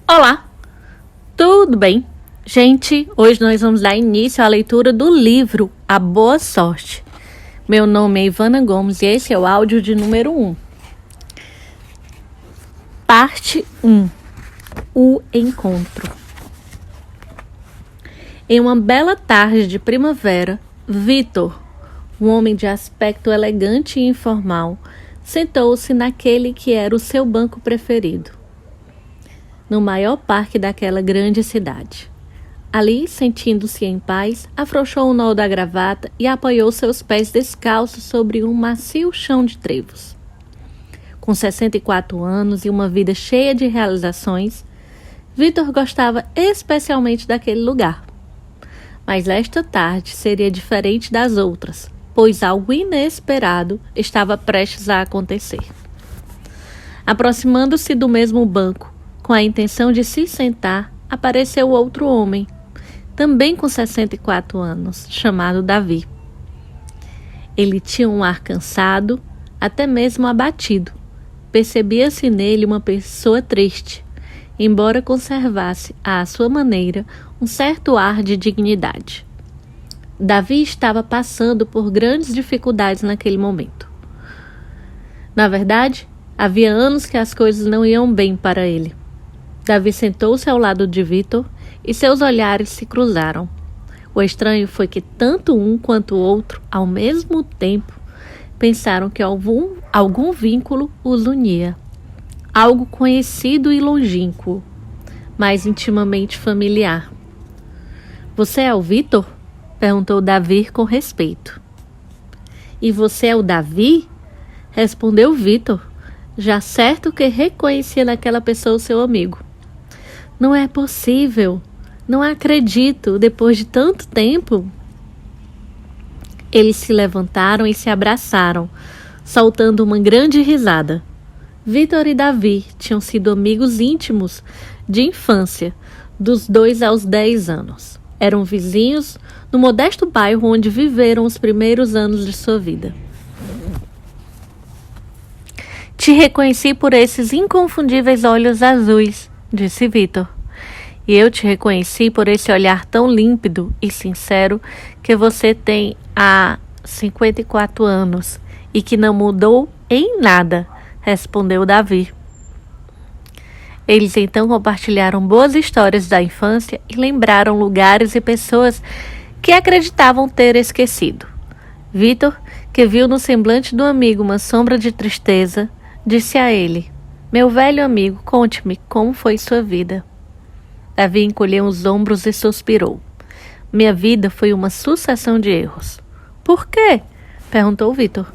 Olá, tudo bem? Gente, hoje nós vamos dar início à leitura do livro A Boa Sorte. Meu nome é Ivana Gomes e esse é o áudio de número 1. Parte 1. O Encontro. Em uma bela tarde de primavera, Vitor, um homem de aspecto elegante e informal, sentou-se naquele que era o seu banco preferido, no maior parque daquela grande cidade. Ali, sentindo-se em paz, afrouxou o nó da gravata e apoiou seus pés descalços sobre um macio chão de trevos. Com 64 anos e uma vida cheia de realizações, Vitor gostava especialmente daquele lugar. Mas esta tarde seria diferente das outras, pois algo inesperado estava prestes a acontecer. Aproximando-se do mesmo banco, com a intenção de se sentar, apareceu outro homem, também com 64 anos, chamado Davi. Ele tinha um ar cansado, até mesmo abatido. Percebia-se nele uma pessoa triste, embora conservasse, à sua maneira, um certo ar de dignidade. Davi estava passando por grandes dificuldades naquele momento. Na verdade, havia anos que as coisas não iam bem para ele. Davi sentou-se ao lado de Vitor e seus olhares se cruzaram. O estranho foi que tanto um quanto o outro, ao mesmo tempo, pensaram que algum vínculo os unia. Algo conhecido e longínquo, mas intimamente familiar. "Você é o Vitor?" perguntou Davi com respeito. "E você é o Davi?" respondeu Vitor, já certo que reconhecia naquela pessoa o seu amigo. "Não é possível, não acredito, depois de tanto tempo." Eles se levantaram e se abraçaram, soltando uma grande risada. Vitor e Davi tinham sido amigos íntimos de infância, dos 2 aos 10 anos. Eram vizinhos no modesto bairro onde viveram os primeiros anos de sua vida. "Te reconheci por esses inconfundíveis olhos azuis", disse Vitor. "E eu te reconheci por esse olhar tão límpido e sincero que você tem há 54 anos e que não mudou em nada", respondeu Davi. Eles então compartilharam boas histórias da infância e lembraram lugares e pessoas que acreditavam ter esquecido. Vitor, que viu no semblante do amigo uma sombra de tristeza, disse a ele: "Meu velho amigo, conte-me como foi sua vida." Davi encolheu os ombros e suspirou. "Minha vida foi uma sucessão de erros." "Por quê?" perguntou Vitor.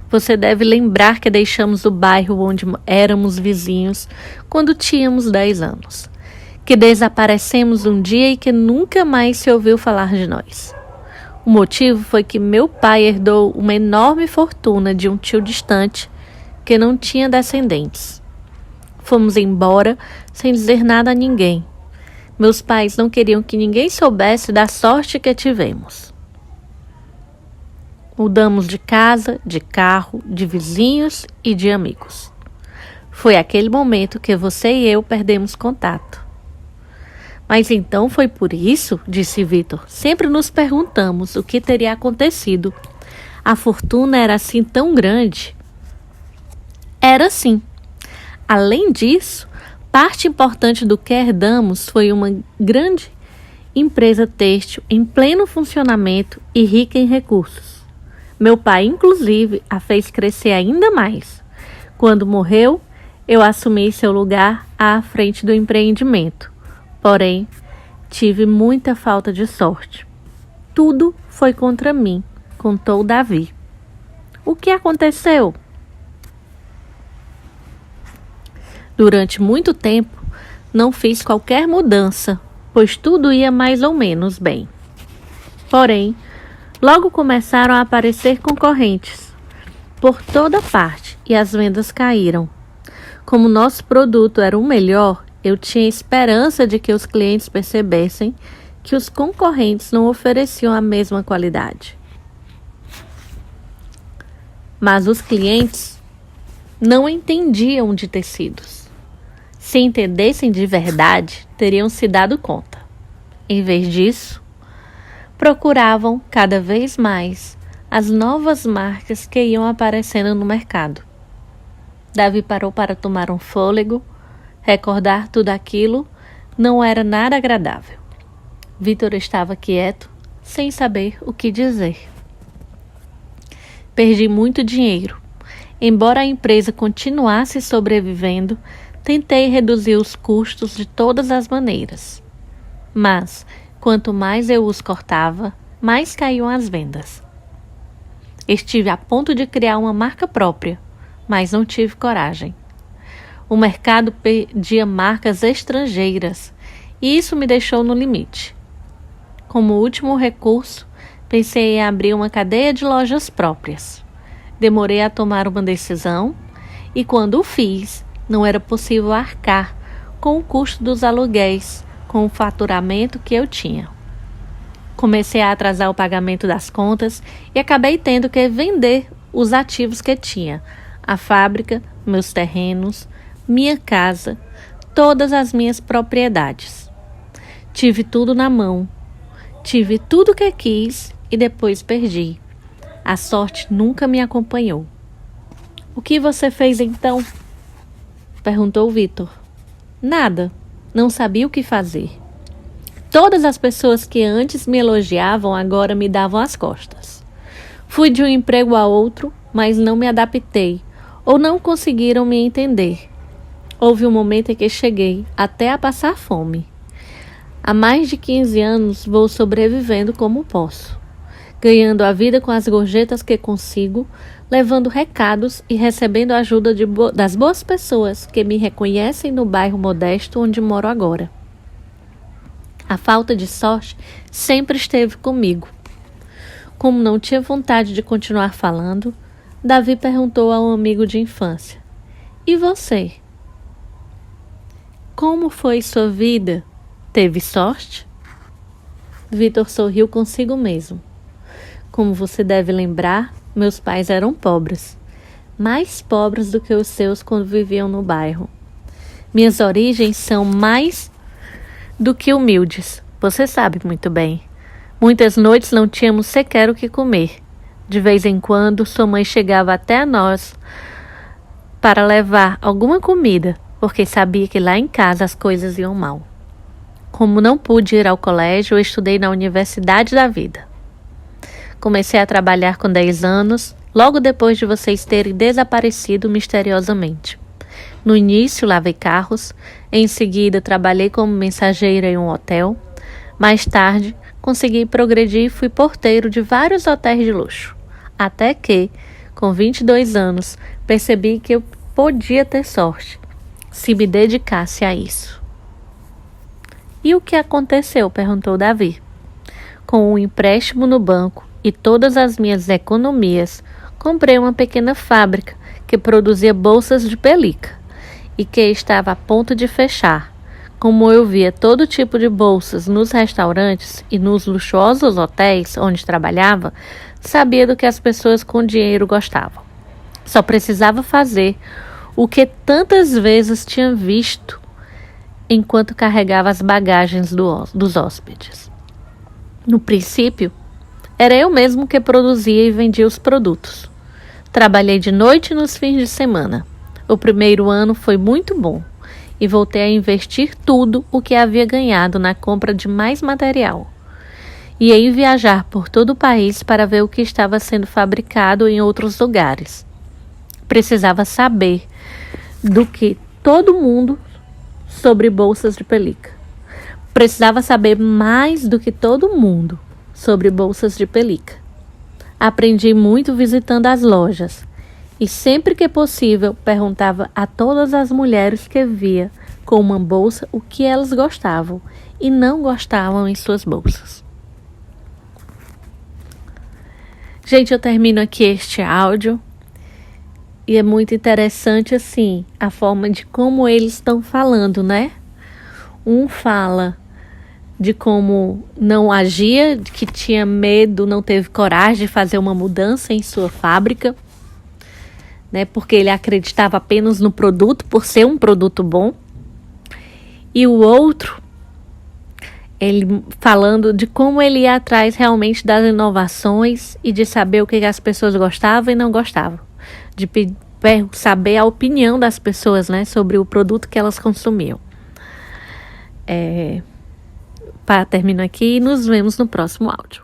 "Você deve lembrar que deixamos o bairro onde éramos vizinhos quando tínhamos 10 anos. Que desaparecemos um dia e que nunca mais se ouviu falar de nós. O motivo foi que meu pai herdou uma enorme fortuna de um tio distante que não tinha descendentes. Fomos embora sem dizer nada a ninguém. Meus pais não queriam que ninguém soubesse da sorte que tivemos. Mudamos de casa, de carro, de vizinhos e de amigos. Foi aquele momento que você e eu perdemos contato." "Mas então foi por isso?" disse Vitor. "Sempre nos perguntamos o que teria acontecido. A fortuna era assim tão grande?" "Era sim. Além disso, parte importante do que herdamos foi uma grande empresa têxtil em pleno funcionamento e rica em recursos. Meu pai, inclusive, a fez crescer ainda mais. Quando morreu, eu assumi seu lugar à frente do empreendimento. Porém, tive muita falta de sorte. Tudo foi contra mim", contou Davi. "O que aconteceu?" "Durante muito tempo, não fiz qualquer mudança, pois tudo ia mais ou menos bem. Porém, logo começaram a aparecer concorrentes por toda parte e as vendas caíram. Como nosso produto era o melhor, eu tinha esperança de que os clientes percebessem que os concorrentes não ofereciam a mesma qualidade. Mas os clientes não entendiam de tecidos. Se entendessem de verdade, teriam se dado conta. Em vez disso, procuravam cada vez mais as novas marcas que iam aparecendo no mercado. Davi parou para tomar um fôlego. Recordar tudo aquilo não era nada agradável. Vitor estava quieto, sem saber o que dizer. Perdi muito dinheiro. Embora a empresa continuasse sobrevivendo, tentei reduzir os custos de todas as maneiras. Mas, quanto mais eu os cortava, mais caíam as vendas. Estive a ponto de criar uma marca própria, mas não tive coragem. O mercado pedia marcas estrangeiras e isso me deixou no limite. Como último recurso, pensei em abrir uma cadeia de lojas próprias. Demorei a tomar uma decisão e quando o fiz, não era possível arcar com o custo dos aluguéis, com o faturamento que eu tinha. Comecei a atrasar o pagamento das contas e acabei tendo que vender os ativos que tinha, a fábrica, meus terrenos, minha casa, todas as minhas propriedades. Tive tudo na mão, tive tudo que quis e depois perdi. A sorte nunca me acompanhou. O que você fez então? Perguntou Vitor. Nada, não sabia o que fazer. Todas as pessoas que antes me elogiavam agora me davam as costas. Fui de um emprego a outro, mas não me adaptei ou não conseguiram me entender. Houve um momento em que cheguei até a passar fome. Há mais de 15 anos vou sobrevivendo como posso, ganhando a vida com as gorjetas que consigo, levando recados e recebendo a ajuda das boas pessoas que me reconhecem no bairro modesto onde moro agora. A falta de sorte sempre esteve comigo. Como não tinha vontade de continuar falando, Davi perguntou a um amigo de infância: "E você? Como foi sua vida? Teve sorte?" Vitor sorriu consigo mesmo. Como você deve lembrar, meus pais eram pobres. Mais pobres do que os seus quando viviam no bairro. Minhas origens são mais do que humildes. Você sabe muito bem. Muitas noites não tínhamos sequer o que comer. De vez em quando, sua mãe chegava até nós para levar alguma comida, porque sabia que lá em casa as coisas iam mal. Como não pude ir ao colégio, eu estudei na Universidade da Vida. Comecei a trabalhar com 10 anos, logo depois de vocês terem desaparecido misteriosamente. No início, lavei carros, em seguida trabalhei como mensageira em um hotel. Mais tarde, consegui progredir e fui porteiro de vários hotéis de luxo. Até que, com 22 anos, percebi que eu podia ter sorte, se me dedicasse a isso. E o que aconteceu? Perguntou Davi. Com um empréstimo no banco e todas as minhas economias, comprei uma pequena fábrica que produzia bolsas de pelica e que estava a ponto de fechar. Como eu via todo tipo de bolsas nos restaurantes e nos luxuosos hotéis onde trabalhava, sabia do que as pessoas com dinheiro gostavam. Só precisava fazer o que tantas vezes tinha visto enquanto carregava as bagagens dos hóspedes. No princípio, era eu mesmo que produzia e vendia os produtos. Trabalhei de noite e nos fins de semana. O primeiro ano foi muito bom e voltei a investir tudo o que havia ganhado na compra de mais material. E em viajar por todo o país para ver o que estava sendo fabricado em outros lugares. Precisava saber do que todo mundo sobre bolsas de pelica. Precisava saber mais do que todo mundo sobre bolsas de pelica. Aprendi muito visitando as lojas e sempre que possível perguntava a todas as mulheres que via com uma bolsa o que elas gostavam e não gostavam em suas bolsas. Gente, eu termino aqui este áudio e é muito interessante assim a forma de como eles estão falando, né? Um fala de como não agia, de que tinha medo, não teve coragem de fazer uma mudança em sua fábrica, né? Porque ele acreditava apenas no produto por ser um produto bom. E o outro, ele falando de como ele ia atrás realmente das inovações e de saber o que as pessoas gostavam e não gostavam. De saber a opinião das pessoas, né, sobre o produto que elas consumiam. Termino aqui e nos vemos no próximo áudio.